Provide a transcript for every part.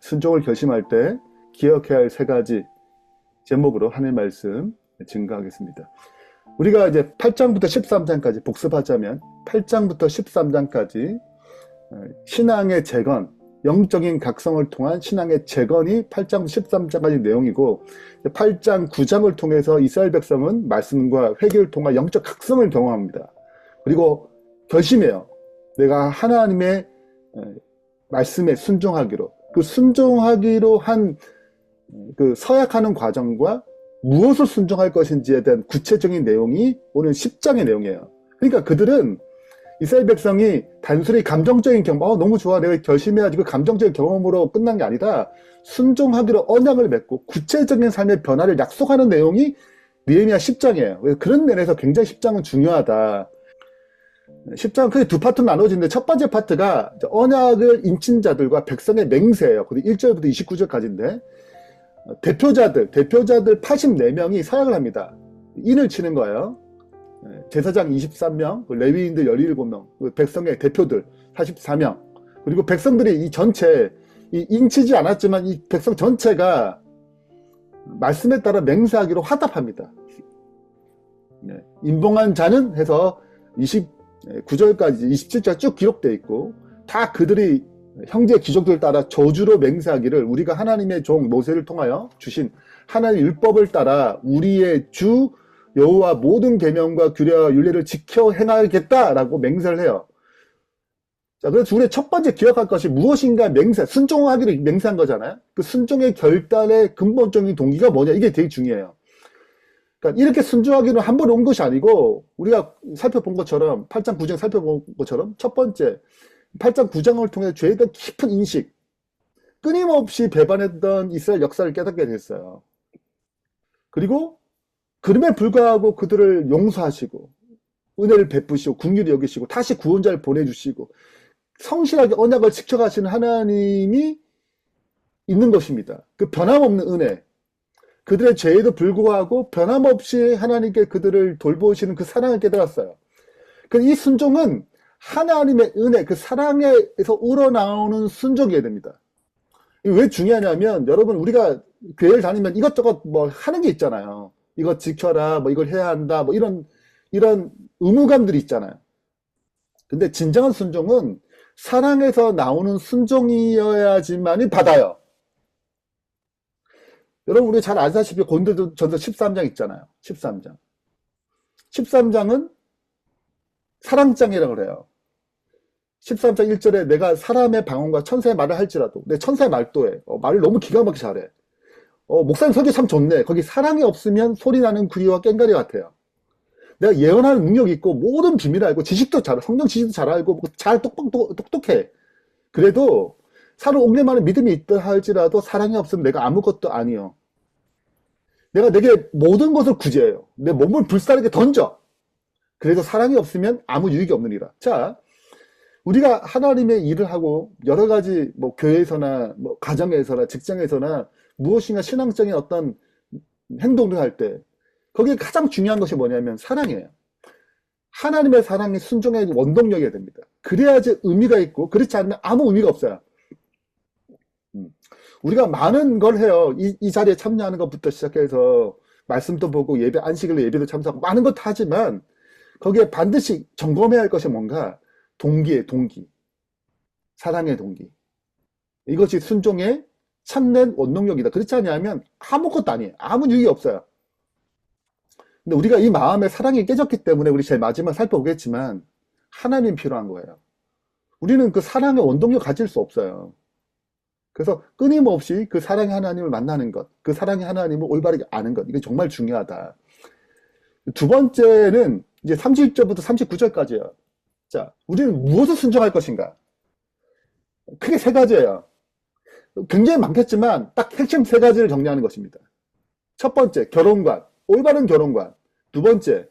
순종을 결심할 때 기억해야 할 세 가지 제목으로 하나님의 말씀 증거하겠습니다. 우리가 이제 8장부터 13장까지 복습하자면 8장부터 13장까지 신앙의 재건, 영적인 각성을 통한 신앙의 재건이 8장 13장까지 내용이고, 8장 9장을 통해서 이스라엘 백성은 말씀과 회개를 통한 영적 각성을 경험합니다. 그리고 결심해요. 내가 하나님의 말씀에 순종하기로, 그 순종하기로 한 그 서약하는 과정과 무엇을 순종할 것인지에 대한 구체적인 내용이 오늘 10장의 내용이에요. 그러니까 그들은, 이스라엘 백성이 단순히 감정적인 경험, 너무 좋아, 내가 결심해야지, 그 감정적인 경험으로 끝난 게 아니라 순종하기로 언약을 맺고 구체적인 삶의 변화를 약속하는 내용이 느헤미야 10장이에요. 그런 면에서 굉장히 10장은 중요하다. 10장은 크게 두 파트로 나눠지는데, 첫 번째 파트가 언약을 인친 자들과 백성의 맹세예요. 1절부터 29절까지인데, 대표자들 84명이 서약을 합니다. 인을 치는 거예요. 제사장 23명, 레위인들 17명, 백성의 대표들 44명, 그리고 백성들이 이 전체, 인치지 않았지만 이 백성 전체가 말씀에 따라 맹세하기로 화답합니다. 인봉한 자는 해서 29절까지 27절 쭉 기록되어 있고, 다 그들이 형제 귀족들 따라 저주로 맹세하기를, 우리가 하나님의 종 모세를 통하여 주신 하나님의 율법을 따라 우리의 주 여호와 모든 계명과 규례와 율례를 지켜 행하겠다라고 맹세를 해요. 자, 그래서 우리의 첫 번째 기억할 것이 무엇인가 맹세, 순종하기로 맹세한 거잖아요. 그 순종의 결단의 근본적인 동기가 뭐냐, 이게 되게 중요해요. 그러니까 이렇게 순종하기는 한 번 온 것이 아니고, 우리가 살펴본 것처럼 8장 9장 살펴본 것처럼 첫 번째 8장 9장을 통해 죄에 대한 깊은 인식, 끊임없이 배반했던 이스라엘 역사를 깨닫게 됐어요. 그리고 그럼에 불구하고 그들을 용서하시고 은혜를 베푸시고 긍휼히 여기시고 다시 구원자를 보내주시고 성실하게 언약을 지켜가시는 하나님이 있는 것입니다. 그 변함없는 은혜, 그들의 죄에도 불구하고 변함없이 하나님께 그들을 돌보시는 그 사랑을 깨달았어요. 이 순종은 하나님의 은혜, 그 사랑에서 우러나오는 순종이어야 됩니다. 왜 중요하냐면, 여러분, 우리가 교회를 다니면 이것저것 뭐 하는 게 있잖아요. 이거 지켜라, 뭐 이걸 해야 한다, 뭐 이런 의무감들이 있잖아요. 근데 진정한 순종은 사랑에서 나오는 순종이어야지만이 받아요. 여러분, 우리 잘 아시다시피 고린도전서 13장 있잖아요. 13장. 13장은 사랑장이라고 그래요. 13장 1절에 내가 사람의 방언과 천사의 말을 할지라도, 내 천사의 말도해. 말을 너무 기가 막히게 잘해. 목사님 설교 참 좋네. 거기 사랑이 없으면 소리나는 구리와 꽹과리 같아요. 내가 예언하는 능력이 있고 모든 비밀을 알고 지식도 잘, 성경 지식도 잘 알고 잘 똑똑해. 그래도 사는 옥내만한 믿음이 있다 할지라도 사랑이 없으면 내가 아무것도 아니요. 내가 내게 모든 것을 구제해요. 내 몸을 불사르게 던져. 그래도 사랑이 없으면 아무 유익이 없느니라. 자, 우리가 하나님의 일을 하고 여러 가지 뭐 교회에서나 뭐 가정에서나 직장에서나 무엇인가 신앙적인 어떤 행동을 할 때 거기에 가장 중요한 것이 뭐냐면 사랑이에요. 하나님의 사랑이 순종의 원동력이어야 됩니다. 그래야지 의미가 있고, 그렇지 않으면 아무 의미가 없어요. 우리가 많은 걸 해요. 이 자리에 참여하는 것부터 시작해서 말씀도 보고 예배, 안식일로 예배도 참석하고 많은 것 하지만 거기에 반드시 점검해야 할 것이 뭔가 동기의 동기, 사랑의 동기. 이것이 순종의 참된 원동력이다. 그렇지 않냐면 아무것도 아니에요. 아무 유익이 없어요. 근데 우리가 이 마음에 사랑이 깨졌기 때문에 우리 제일 마지막 살펴보겠지만 하나님 필요한 거예요. 우리는 그 사랑의 원동력 가질 수 없어요. 그래서 끊임없이 그 사랑의 하나님을 만나는 것, 그 사랑의 하나님을 올바르게 아는 것, 이게 정말 중요하다. 두 번째는 이제 30절부터 39절까지예요. 자, 우리는 무엇을 순종할 것인가? 크게 세 가지예요. 굉장히 많겠지만 딱 핵심 세 가지를 정리하는 것입니다. 첫 번째, 결혼관, 올바른 결혼관. 두 번째,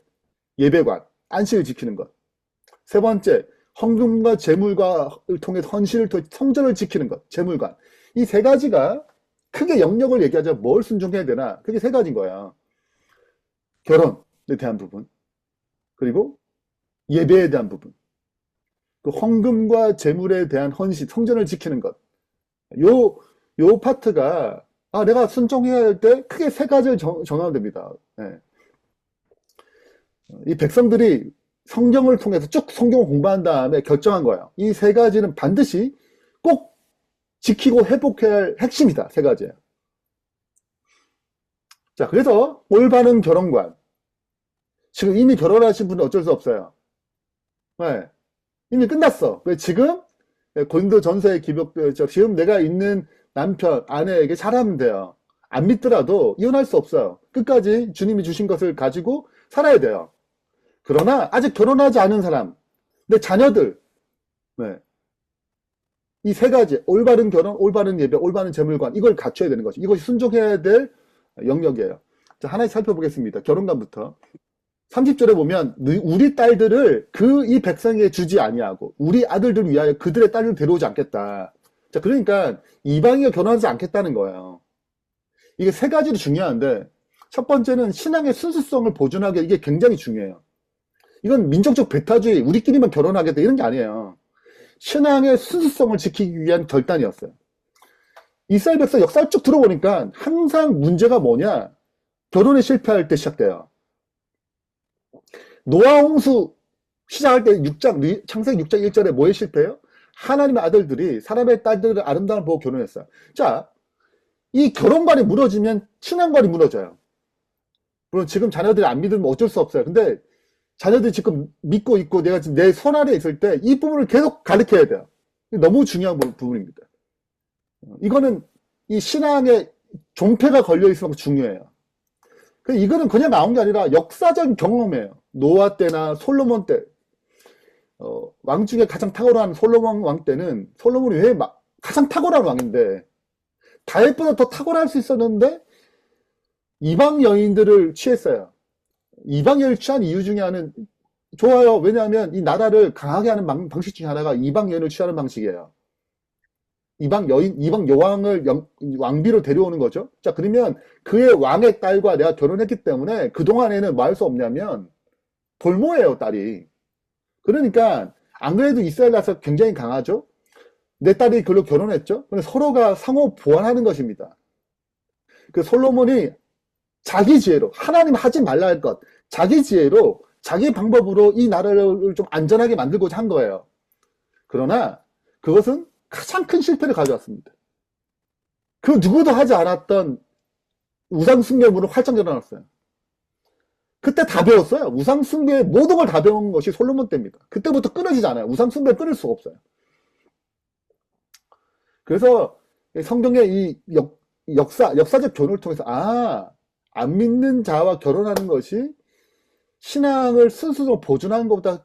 예배관, 안식을 지키는 것. 세 번째, 헌금과 재물과 통해 헌신을 통해 성전을 지키는 것, 재물관. 이 세 가지가 크게 영역을 얘기하자 뭘 순종해야 되나? 그게 세 가지인 거야. 결혼에 대한 부분, 그리고 예배에 대한 부분, 그 헌금과 재물에 대한 헌신, 성전을 지키는 것. 요 요 파트가 내가 순종해야 할 때 크게 세 가지를 정하면 됩니다. 예. 이 백성들이 성경을 통해서 쭉 성경을 공부한 다음에 결정한 거예요. 이 세 가지는 반드시 꼭 지키고 회복해야 할 핵심이다. 세 가지예요. 자, 그래서 올바른 결혼관. 지금 이미 결혼하신 분은 어쩔 수 없어요. 네, 이미 끝났어. 지금 고린도 전서의 지금 내가 있는 남편, 아내에게 잘하면 돼요. 안 믿더라도 이혼할 수 없어요. 끝까지 주님이 주신 것을 가지고 살아야 돼요. 그러나 아직 결혼하지 않은 사람, 내 자녀들, 네, 이 세 가지, 올바른 결혼, 올바른 예배, 올바른 재물관, 이걸 갖춰야 되는 거죠. 이것이 순종해야 될 영역이에요. 자, 하나씩 살펴보겠습니다. 결혼관부터. 30절에 보면 우리 딸들을 이 백성에게 주지 아니하고 우리 아들들 위하여 그들의 딸을 데려오지 않겠다. 자, 그러니까 이방인과 결혼하지 않겠다는 거예요. 이게 세 가지로 중요한데 첫 번째는 신앙의 순수성을 보존하기, 이게 굉장히 중요해요. 이건 민족적 배타주의, 우리끼리만 결혼하겠다 이런 게 아니에요. 신앙의 순수성을 지키기 위한 결단이었어요. 이스라엘 백성 역사를 쭉 들어보니까 항상 문제가 뭐냐? 결혼에 실패할 때 시작돼요. 노아 홍수 시작할 때 창세기 6장 1절에 뭐에 실패해요? 하나님의 아들들이 사람의 딸들을 아름다움을 보고 결혼했어요. 자, 이 결혼관이 무너지면 신앙관이 무너져요. 물론 지금 자녀들이 안 믿으면 어쩔 수 없어요. 근데 자녀들이 지금 믿고 있고 내가 지금 내 손 아래 있을 때 이 부분을 계속 가르쳐야 돼요. 너무 중요한 부분입니다. 이거는 이 신앙의 종패가 걸려 있으면 중요해요. 이거는 그냥 나온 게 아니라 역사적 경험이에요. 노아 때나 솔로몬 때, 왕 중에 가장 탁월한 솔로몬 왕 때는, 솔로몬이 왜 가장 탁월한 왕인데, 다윗보다 더 탁월할 수 있었는데, 이방 여인들을 취했어요. 이방 여인을 취한 이유 중에 하나는 좋아요. 왜냐하면 이 나라를 강하게 하는 방식 중에 하나가 이방 여인을 취하는 방식이에요. 이방 여왕을 왕비로 데려오는 거죠. 자, 그러면 그의 왕의 딸과 내가 결혼했기 때문에 그동안에는 뭐 할 수 없냐면 볼모예요, 딸이. 그러니까 안 그래도 이스라엘 나라에서 굉장히 강하죠. 내 딸이 그걸로 결혼했죠. 근데 서로가 상호 보완하는 것입니다. 그 솔로몬이 자기 지혜로, 하나님 하지 말라 할 것, 자기 지혜로, 자기 방법으로 이 나라를 좀 안전하게 만들고자 한 거예요. 그러나 그것은 가장 큰 실패를 가져왔습니다. 그 누구도 하지 않았던 우상숭배물을 활짝 열어놨어요. 그때 다 배웠어요. 우상숭배의 모든 걸 다 배운 것이 솔로몬 때입니다. 그때부터 끊어지지 않아요. 우상숭배 끊을 수가 없어요. 그래서 성경의 이 역사적 교훈을 통해서 안 믿는 자와 결혼하는 것이 신앙을 순수적으로 보존하는 것보다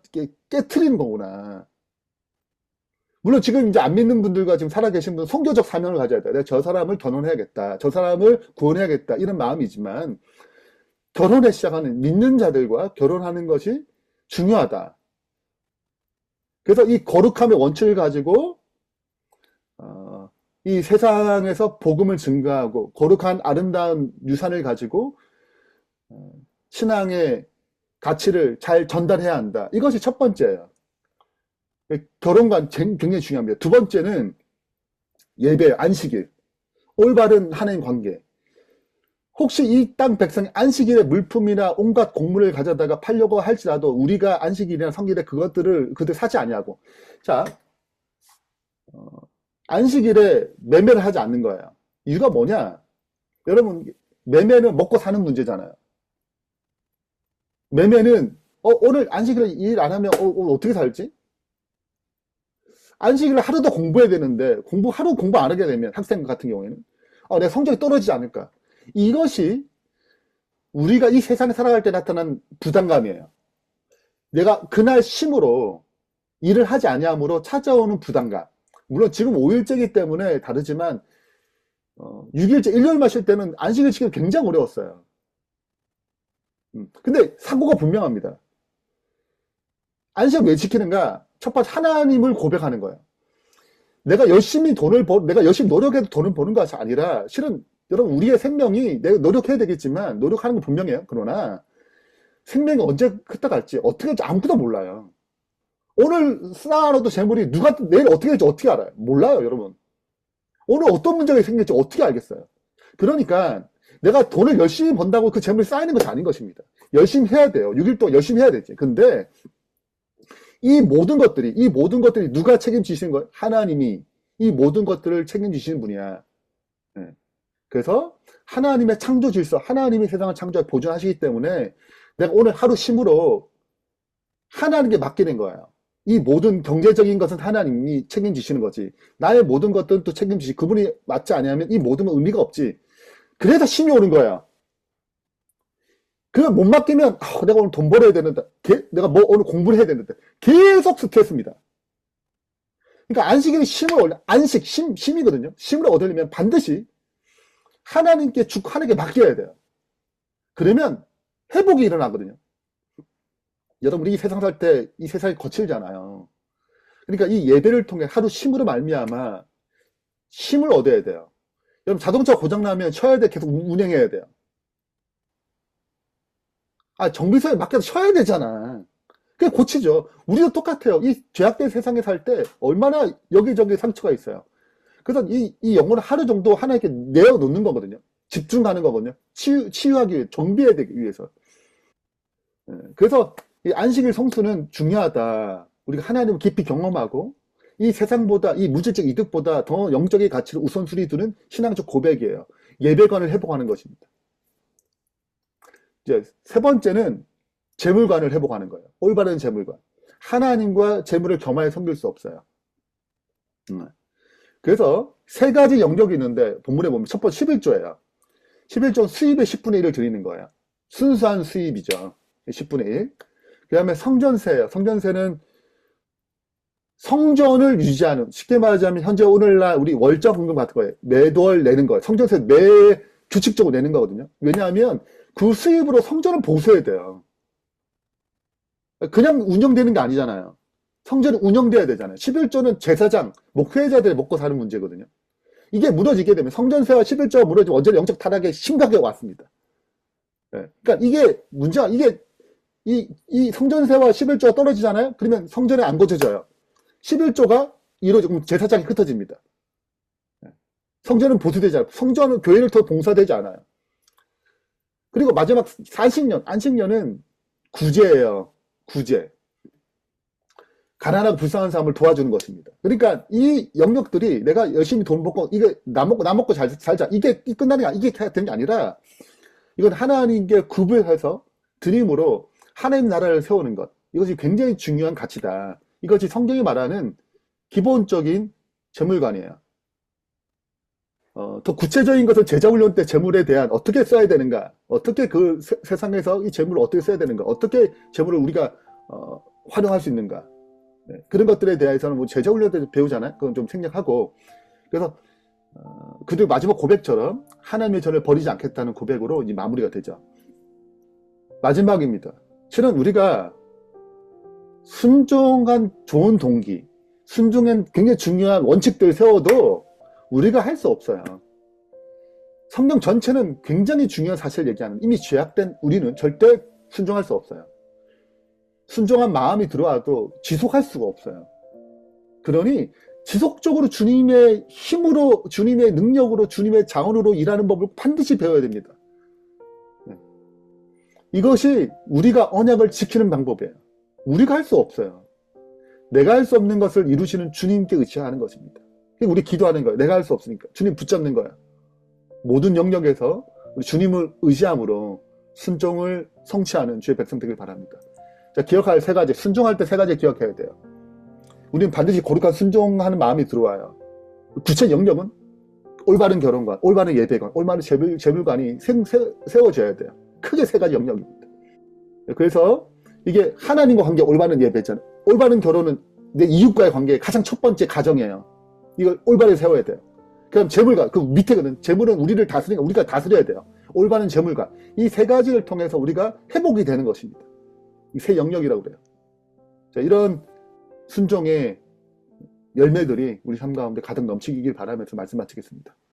깨트리는 거구나. 물론 지금 이제 안 믿는 분들과 지금 살아계신 분은 선교적 사명을 가져야 돼. 내가 저 사람을 결혼해야겠다. 저 사람을 구원해야겠다. 이런 마음이지만 결혼에 시작하는 믿는 자들과 결혼하는 것이 중요하다. 그래서 이 거룩함의 원칙을 가지고 이 세상에서 복음을 증가하고 거룩한 아름다운 유산을 가지고 신앙의 가치를 잘 전달해야 한다. 이것이 첫 번째예요. 결혼관 굉장히 중요합니다. 두 번째는 예배, 안식일, 올바른 하나님 관계. 혹시 이 땅 백성이 안식일에 물품이나 온갖 곡물을 가져다가 팔려고 할지라도 우리가 안식일이나 성일에 그들 사지 아니하고. 자, 안식일에 매매를 하지 않는 거예요. 이유가 뭐냐? 여러분, 매매는 먹고 사는 문제잖아요. 매매는 오늘 안식일에 일 안 하면 오늘 어떻게 살지? 안식일을 하루 더 공부해야 되는데 하루 공부 안 하게 되면 학생 같은 경우에는 내가 성적이 떨어지지 않을까? 이것이 우리가 이 세상에 살아갈 때 나타난 부담감이에요. 내가 그날 쉼으로 일을 하지 아니함으로 찾아오는 부담감. 물론 지금 5일째이기 때문에 다르지만 6일째, 1년만 쉴 때는 안식일 지키기 굉장히 어려웠어요. 근데 사고가 분명합니다. 안식을 왜 지키는가? 첫 번째 하나님을 고백하는 거예요. 내가 열심히 노력해서 돈을 버는 것이 아니라 실은 여러분 우리의 생명이 내가 노력해야 되겠지만 노력하는 건 분명해요. 그러나 생명이 언제 흩어갈지 어떻게 할지 아무도 몰라요. 오늘 쌓아놓은 재물이 내일 어떻게 될지 어떻게 알아요? 몰라요, 여러분. 오늘 어떤 문제가 생길지 어떻게 알겠어요? 그러니까 내가 돈을 열심히 번다고 그 재물이 쌓이는 것이 아닌 것입니다. 열심히 해야 돼요. 6일 동안 열심히 해야 되지. 근데 이 모든 것들이 누가 책임지시는 거예요? 하나님이 이 모든 것들을 책임지시는 분이야. 네. 그래서 하나님의 창조 질서, 하나님이 세상을 창조하고 보존하시기 때문에 내가 오늘 하루 심으로 하나님께 맡기는 거예요. 이 모든 경제적인 것은 하나님이 책임지시는 거지. 나의 모든 것들은 또 책임지시. 그분이 맞지 않으면 이 모든 건 의미가 없지. 그래서 힘이 오는 거야. 그걸 못 맡기면 내가 오늘 돈 벌어야 되는데, 내가 뭐 오늘 공부를 해야 되는데 계속 스트레스입니다. 그러니까 안식일은 힘을 올려. 안식, 힘이거든요. 힘을 얻으려면 반드시 하나님께 주고 하나님께 맡겨야 돼요. 그러면 회복이 일어나거든요. 여러분, 우리 이 세상 살 때 이 세상이 거칠잖아요. 그러니까 이 예배를 통해 하루 쉼으로 말미암아 힘을 얻어야 돼요. 여러분, 자동차 고장나면 쉬어야 돼. 계속 운행해야 돼요. 정비소에 맡겨서 쉬어야 되잖아. 그게 고치죠. 우리도 똑같아요. 이 죄악된 세상에 살 때 얼마나 여기저기 상처가 있어요. 그래서 이 영혼을 하루 정도 하나님께 내어놓는 거거든요. 집중하는 거거든요. 치유하기 위해, 정비해야 되기 위해서. 그래서 이 안식일 성수는 중요하다. 우리가 하나님을 깊이 경험하고 이 세상보다, 이 물질적 이득보다 더 영적인 가치를 우선순위 두는 신앙적 고백이에요. 예배관을 회복하는 것입니다. 이제 세 번째는 재물관을 회복하는 거예요. 올바른 재물관. 하나님과 재물을 겸하여 섬길 수 없어요. 그래서 세 가지 영역이 있는데 본문에 보면 첫 번째 11조예요. 11조는 수입의 10분의 1을 드리는 거예요. 순수한 수입이죠. 10분의 1. 그 다음에 성전세예요. 성전세는 성전을 유지하는, 쉽게 말하자면 현재 오늘날 우리 월적 헌금 같은 거예요. 매월 내는 거예요. 성전세 매 규칙적으로 내는 거거든요. 왜냐하면 그 수입으로 성전을 보수해야 돼요. 그냥 운영되는 게 아니잖아요. 성전이 운영돼야 되잖아요. 11조는 제사장, 목회자들이 먹고 사는 문제거든요. 이게 무너지게 되면 성전세와 11조가 무너지면 언제나 영적 타락에 심각하게 왔습니다. 그러니까 이게 문제가, 이 성전세와 11조가 떨어지잖아요. 그러면 성전에 안 거쳐져요. 11조가 이루어지면 제사장이 흩어집니다. 성전은 보수되지 않아요. 성전은 교회를 더 봉사되지 않아요. 그리고 마지막 40년, 안식년은 구제예요. 구제. 가난하고 불쌍한 사람을 도와주는 것입니다. 그러니까 이 영역들이 내가 열심히 돈 벌고 이게 나 먹고 살자. 이게 끝나는 게 이게 되는 게 아니라 이건 하나님께 구별해서 드림으로 하나님 나라를 세우는 것. 이것이 굉장히 중요한 가치다. 이것이 성경이 말하는 기본적인 재물관이에요. 더 구체적인 것은 제자훈련 때 재물에 대한 어떻게 써야 되는가, 어떻게 그 세상에서 이 재물을 어떻게 써야 되는가, 어떻게 재물을 우리가 활용할 수 있는가, 그런 것들에 대해서는 뭐 제자훈련 때 배우잖아요. 그건 좀 생략하고, 그래서 그들 마지막 고백처럼 하나님의 전을 버리지 않겠다는 고백으로 이제 마무리가 되죠. 마지막입니다. 실은 우리가 순종한 좋은 동기, 순종한 굉장히 중요한 원칙들 세워도 우리가 할 수 없어요. 성경 전체는 굉장히 중요한 사실을 얘기하는, 이미 죄악된 우리는 절대 순종할 수 없어요. 순종한 마음이 들어와도 지속할 수가 없어요. 그러니 지속적으로 주님의 힘으로, 주님의 능력으로, 주님의 자원으로 일하는 법을 반드시 배워야 됩니다. 이것이 우리가 언약을 지키는 방법이에요. 우리가 할 수 없어요. 내가 할 수 없는 것을 이루시는 주님께 의지하는 것입니다. 우리 기도하는 거예요. 내가 할 수 없으니까 주님 붙잡는 거예요. 모든 영역에서 우리 주님을 의지함으로 순종을 성취하는 주의 백성 되길 바랍니다. 자, 기억할 세 가지, 순종할 때 세 가지 기억해야 돼요. 우리는 반드시 거룩한 순종하는 마음이 들어와요. 구체 영역은 올바른 결혼관, 올바른 예배관, 올바른 재물관이 세워져야 돼요. 크게 세 가지 영역입니다. 그래서 이게 하나님과 관계 올바른 예배잖아요. 올바른 결혼은 내 이웃과의 관계의 가장 첫 번째 가정이에요. 이걸 올바르게 세워야 돼요. 그럼 재물관, 그 밑에거든. 재물은 우리를 다스리니까 우리가 다스려야 돼요. 올바른 재물관. 이 세 가지를 통해서 우리가 회복이 되는 것입니다. 이 세 영역이라고 그래요. 자, 이런 순종의 열매들이 우리 삶 가운데 가득 넘치길 바라면서 말씀 마치겠습니다.